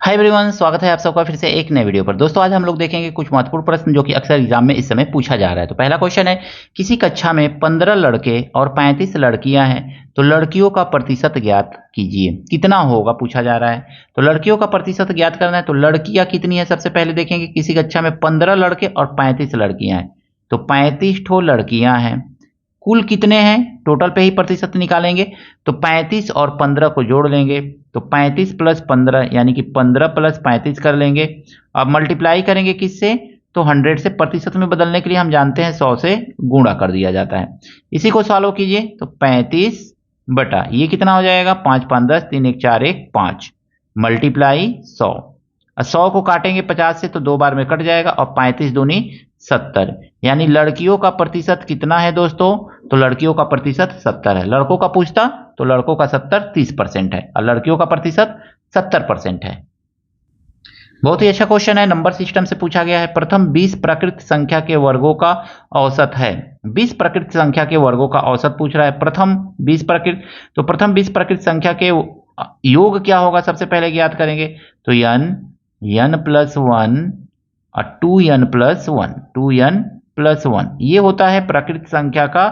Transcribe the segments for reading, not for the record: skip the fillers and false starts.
Hi everyone, स्वागत है आप सबका फिर से एक नए वीडियो पर। दोस्तों आज हम लोग देखेंगे कुछ महत्वपूर्ण प्रश्न जो कि अक्सर एग्जाम में इस समय पूछा जा रहा है। तो पहला क्वेश्चन है, किसी कक्षा में 15 लड़के और 35 लड़कियां हैं तो लड़कियों का प्रतिशत ज्ञात कीजिए, कितना होगा पूछा जा रहा है। तो लड़कियों का प्रतिशत ज्ञात करना है तो लड़कियां कितनी है सबसे पहले देखेंगे। किसी कक्षा में 15 लड़के और 35 लड़कियां हैं तो 35 ठो लड़कियां हैं। कुल कितने हैं टोटल पे ही प्रतिशत निकालेंगे तो 35 और 15 को जोड़ लेंगे तो 35 प्लस 15 यानी कि 15 प्लस 35 कर लेंगे। अब मल्टीप्लाई करेंगे किससे तो 100 से प्रतिशत में बदलने के लिए हम जानते हैं 100 से गुणा कर दिया जाता है। इसी को सॉल्व कीजिए तो 35 बटा ये कितना हो जाएगा 5 5 10 3 1 4 1 5 मल्टीप्लाई 100। 100 को काटेंगे 50 से तो 2 बार में कट जाएगा और 35 दूनी 70 यानी लड़कियों का प्रतिशत कितना है दोस्तों। तो लड़कियों का प्रतिशत 70 है। लड़कों का पूछता तो लड़कों का 70 30% है और लड़कियों का प्रतिशत 70% है। बहुत ही अच्छा क्वेश्चन है, नंबर सिस्टम से पूछा गया है। प्रथम 20 प्राकृत संख्या के वर्गों का औसत है। 20 प्राकृत संख्या के वर्गों का औसत पूछ रहा है। प्रथम 20 प्राकृत तो प्रथम 20 प्राकृत संख्या के योग क्या होगा सबसे पहले ज्ञात करेंगे तो n प्लस 1 और 2n प्लस 1 2n प्लस 1 ये होता है प्राकृत संख्या का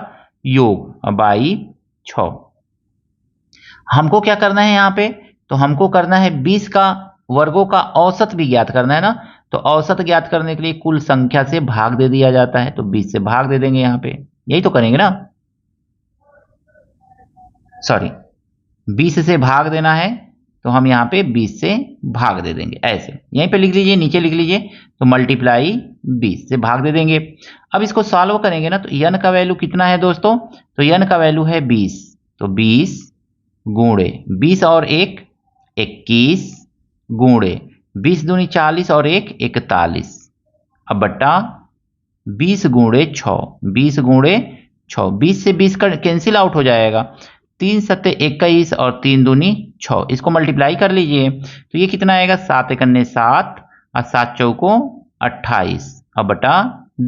योग बाई 6। हमको क्या करना है यहाँ पे तो हमको करना है 20 का वर्गों का औसत भी ज्ञात करना है ना। तो औसत ज्ञात करने के लिए कुल संख्या से भाग दे दिया जाता है तो 20 से भाग दे देंगे यहाँ पे, यही तो करेंगे ना। सॉरी 20 से भाग देना है तो हम यहाँ पे 20 से भाग दे देंगे, ऐसे यहीं पे लिख लीजिए, नीचे लिख लीजिए तो मल्टीप्लाई 20 से भाग दे देंगे। अब इसको सॉल्व करेंगे ना तो n का वैल्यू कितना है दोस्तों तो n का वैल्यू है 20 तो 20 गुणे 20 और 1 21 गुणे 20 दूनी 40 और 1 41 अब बट्टा 20 गुणे 6 20 गुणे 6 20 से 20 का कैंसिल आउट हो जाएगा 3 सत्ते 21 और 3 दूनी 6 इसको मल्टीप्लाई कर लीजिए तो ये कितना आएगा 7 एकन्ने 7 और 7 चौको 28 अब बटा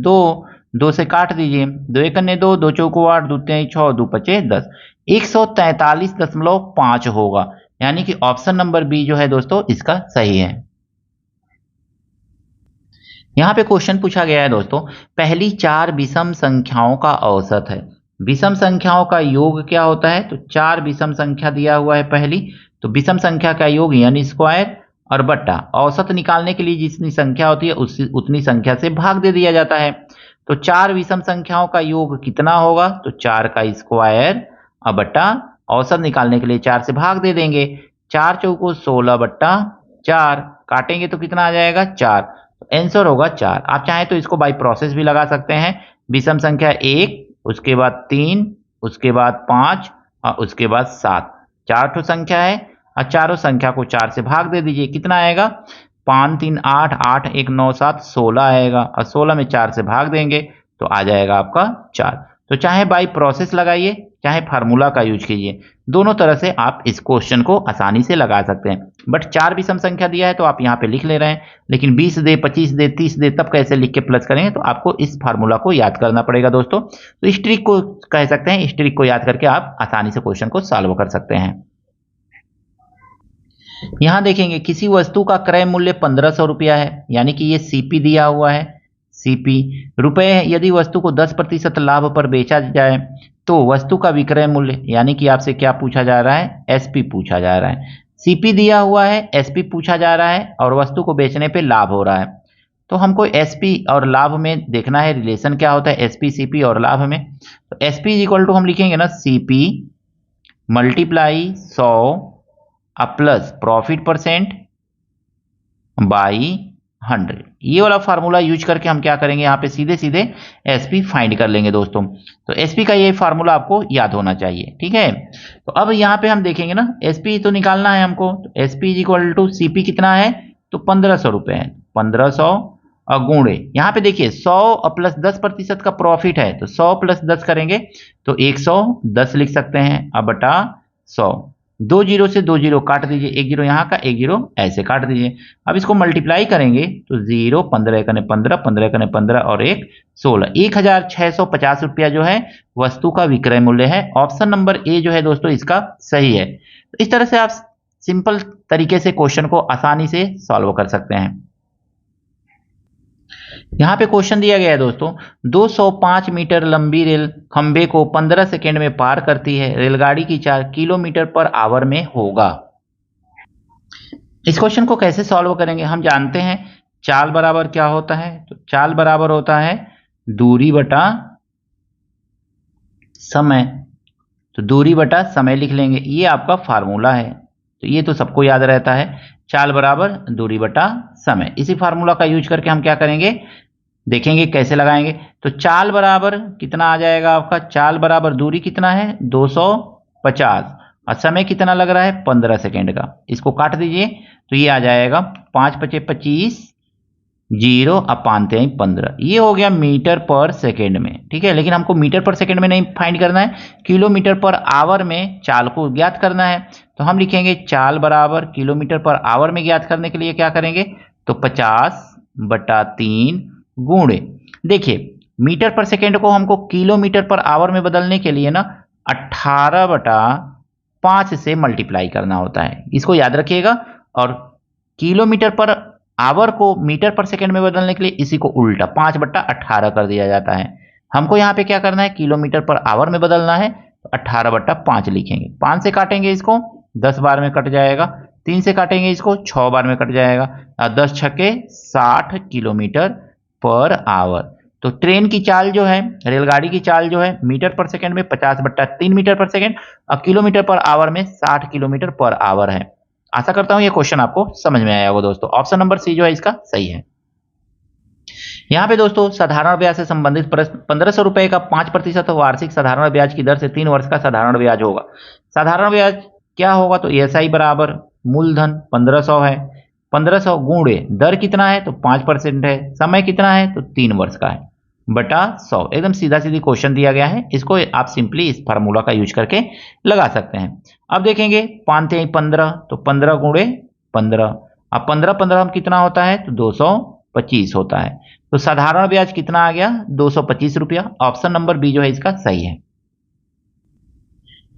2 से काट दीजिए 2 एकन्ने 2 2 चौको 8 2 3 6 2 पचे 10 143.5 होगा, यानी कि ऑप्शन नंबर बी जो है दोस्तों इसका सही है। यहां पे क्वेश्चन पूछा गया है दोस्तों, पहली 4 विषम संख्याओं का औसत है। विषम संख्याओं का योग क्या होता है तो 4 विषम संख्या दिया हुआ है पहली, तो विषम संख्या का योग यानी स्क्वायर और बट्टा औसत निकालने के लिए जितनी संख्या होती है उतनी संख्या से भाग दे दिया जाता है। तो 4 विषम संख्याओं का योग कितना होगा तो 4 का स्क्वायर और बट्टा औसत निकालने के लिए 4 से भाग दे देंगे। 4 चौको 16 बट्टा 4 काटेंगे तो कितना आ जाएगा 4, तो आंसर होगा 4। आप चाहें तो इसको बाय प्रोसेस भी लगा सकते हैं। विषम संख्या 1 उसके बाद 3 उसके बाद 5 और उसके बाद 7, 4 ठो संख्या है और चारों संख्या को 4 से भाग दे दीजिए, कितना आएगा 5 3 8 8 1 9 7 16 आएगा और 16 में 4 से भाग देंगे तो आ जाएगा आपका 4। तो चाहे बाय प्रोसेस लगाइए चाहे फार्मूला का यूज कीजिए, दोनों तरह से आप इस क्वेश्चन को आसानी से लगा सकते हैं। बट 4 विषम संख्या दिया है तो आप यहाँ पे लिख ले रहे हैं, लेकिन 20 दे 25 दे 30 दे तब कैसे लिख के प्लस करेंगे तो आपको इस फार्मूला को याद करना पड़ेगा दोस्तों। तो इस ट्रिक को कह सकते हैं, इस ट्रिक को याद करके आप आसानी से क्वेश्चन को सॉल्व कर सकते हैं। यहां देखेंगे किसी वस्तु का क्रय मूल्य 1500 रुपया है, यानी कि ये सीपी दिया हुआ है। सीपी रुपए यदि वस्तु को 10% लाभ पर बेचा जाए तो वस्तु का विक्रय मूल्य, यानी कि आपसे क्या पूछा जा रहा है एसपी पूछा जा रहा है। सीपी दिया हुआ है, एसपी पूछा जा रहा है और वस्तु को बेचने पे लाभ हो रहा है। तो हमको एसपी और लाभ में देखना है रिलेशन क्या होता है एसपी सीपी और लाभ में। तो एसपी इज इक्वल टू हम लिखेंगे ना CP multiply 100 plus profit percent by 100। ये वाला फार्मूला यूज करके हम क्या करेंगे यहाँ पे सीधे सीधे एसपी फाइंड कर लेंगे दोस्तों। तो एसपी का ये फार्मूला आपको याद होना चाहिए, ठीक है। तो अब यहाँ पे हम देखेंगे ना एसपी तो निकालना है हमको, तो SP is equal to CP कितना है तो 1500 रुपए है, 1500 और गुणे यहाँ पे देखिए 100 और प्लस 10% का प्रॉफिट है तो 100 प्लस 10 करेंगे तो 110 लिख सकते हैं अब बटा 100। 2 जीरो से 2 जीरो काट दीजिए, 1 जीरो यहाँ का 1 जीरो ऐसे काट दीजिए। अब इसको मल्टीप्लाई करेंगे तो 0 15 एकने 15 15 एकने 15 और 1 16 1650 रुपया जो है वस्तु का विक्रय मूल्य है। ऑप्शन नंबर ए जो है दोस्तों इसका सही है। तो इस तरह से आप सिंपल तरीके से क्वेश्चन को आसानी से सॉल्व कर सकते हैं। यहां पे क्वेश्चन दिया गया है दोस्तों, 205 मीटर लंबी रेल खंबे को 15 सेकेंड में पार करती है, रेलगाड़ी की 4 किलोमीटर पर आवर में होगा। इस क्वेश्चन को कैसे सॉल्व करेंगे? हम जानते हैं चाल बराबर क्या होता है, तो चाल बराबर होता है दूरी बटा समय। तो दूरी बटा समय लिख लेंगे, ये आपका फार्मूला है, तो ये तो सबको याद रहता है, चाल बराबर दूरी बटा समय। इसी फार्मूला का यूज करके हम क्या करेंगे, देखेंगे कैसे लगाएंगे। तो चाल बराबर कितना आ जाएगा आपका, चाल बराबर दूरी कितना है 250 और समय कितना लग रहा है 15 सेकेंड का। इसको काट दीजिए तो ये आ जाएगा 5 × 5 = 25, 0 अपान 15, ये हो गया मीटर पर सेकेंड में। ठीक है, लेकिन हमको मीटर पर सेकेंड में नहीं फाइंड करना है, किलोमीटर पर आवर में चाल को ज्ञात करना है। तो हम लिखेंगे चाल बराबर किलोमीटर पर आवर में ज्ञात करने के लिए क्या करेंगे, तो 50/3 गुणे, देखिए मीटर पर सेकेंड को हमको किलोमीटर पर आवर में बदलने के लिए ना 18/5 से मल्टीप्लाई करना होता है, इसको याद रखिएगा। और किलोमीटर पर आवर को मीटर पर सेकेंड में बदलने के लिए इसी को उल्टा 5/18 कर दिया जाता है। हमको यहाँ पे क्या करना है, किलोमीटर पर आवर में बदलना है, तो 18/5 लिखेंगे। 5 से काटेंगे इसको 10 बार में कट जाएगा, 3 से काटेंगे इसको 6 बार में कट जाएगा, 10 छक्के 60 किलोमीटर पर आवर। तो ट्रेन की चाल जो है, रेलगाड़ी की चाल जो है मीटर पर सेकेंड में 50/3 मीटर पर सेकेंड और किलोमीटर पर आवर में 60 किलोमीटर पर आवर है। आशा करता हूं ये क्वेश्चन आपको समझ में आया होगा दोस्तों। ऑप्शन नंबर सी जो है इसका सही है। यहाँ पे दोस्तों साधारण ब्याज से संबंधित प्रश्न, 1500 रुपए का 5% वार्षिक साधारण ब्याज की दर से 3 वर्ष का साधारण ब्याज होगा। साधारण ब्याज क्या होगा, तो एसआई बराबर मूलधन 1500 है, 1500 गुणे दर कितना है, तो 5% है, समय कितना है, तो 3 वर्ष का है, बटा 100। एकदम सीधा सीधी क्वेश्चन दिया गया है, इसको आप सिंपली इस फार्मूला का यूज करके लगा सकते हैं। अब देखेंगे 5 × 15, तो 15 गुणे 15, अब 15 हम कितना होता है, तो 225 होता है। तो साधारण ब्याज कितना आ गया, 225 रुपया। ऑप्शन नंबर बी जो है इसका सही है।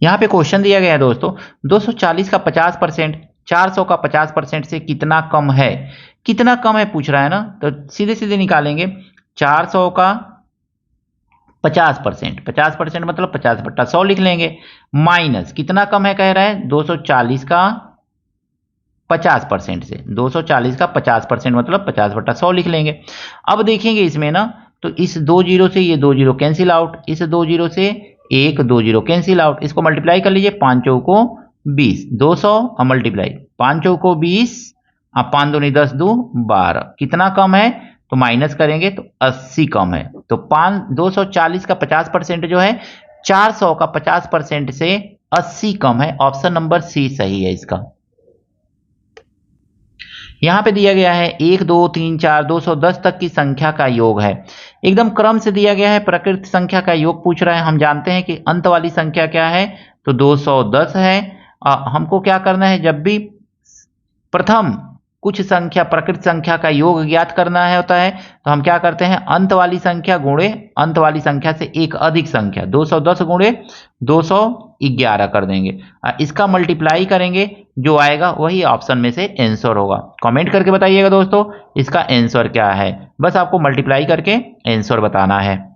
यहां पे क्वेश्चन दिया गया है दोस्तों, 240 का 50% 400 का 50% से कितना कम है, कितना कम है पूछ रहा है ना, तो सीधे सीधे निकालेंगे। 400 का 50%, 50% मतलब 50/100 लिख लेंगे, माइनस कितना कम है कह रहा है, 240 का 50% से, 240 का 50% मतलब 50/100 लिख लेंगे। अब देखेंगे इसमें ना, तो इस 2 जीरो से ये 2 जीरो कैंसिल आउट, इस 2 जीरो से 1 2 जीरो कैंसिल आउट, इसको मल्टीप्लाई कर लीजिए, 5 चौको 20, 200 और मल्टीप्लाई 5 चौको 20, 5 दूनी 10 2 12, कितना कम है, तो माइनस करेंगे तो 80 कम है। तो 240 का 50% जो है 400 का 50% से 80 कम है। ऑप्शन नंबर सी सही है इसका। यहां पे दिया गया है 1 2 3 4 210 तक की संख्या का योग है, एकदम क्रम से दिया गया है, प्रकृत संख्या का योग पूछ रहा है। हम जानते हैं कि अंत वाली संख्या क्या है, तो 210 है। हमको क्या करना है, जब भी प्रथम कुछ संख्या प्रकृत संख्या का योग ज्ञात करना है होता है, तो हम क्या करते हैं, अंत वाली संख्या गुणे अंत वाली संख्या से एक अधिक संख्या, 210 गुणे 211 कर देंगे, इसका मल्टीप्लाई करेंगे, जो आएगा वही ऑप्शन में से आंसर होगा। कमेंट करके बताइएगा दोस्तों इसका आंसर क्या है, बस आपको मल्टीप्लाई करके आंसर बताना है।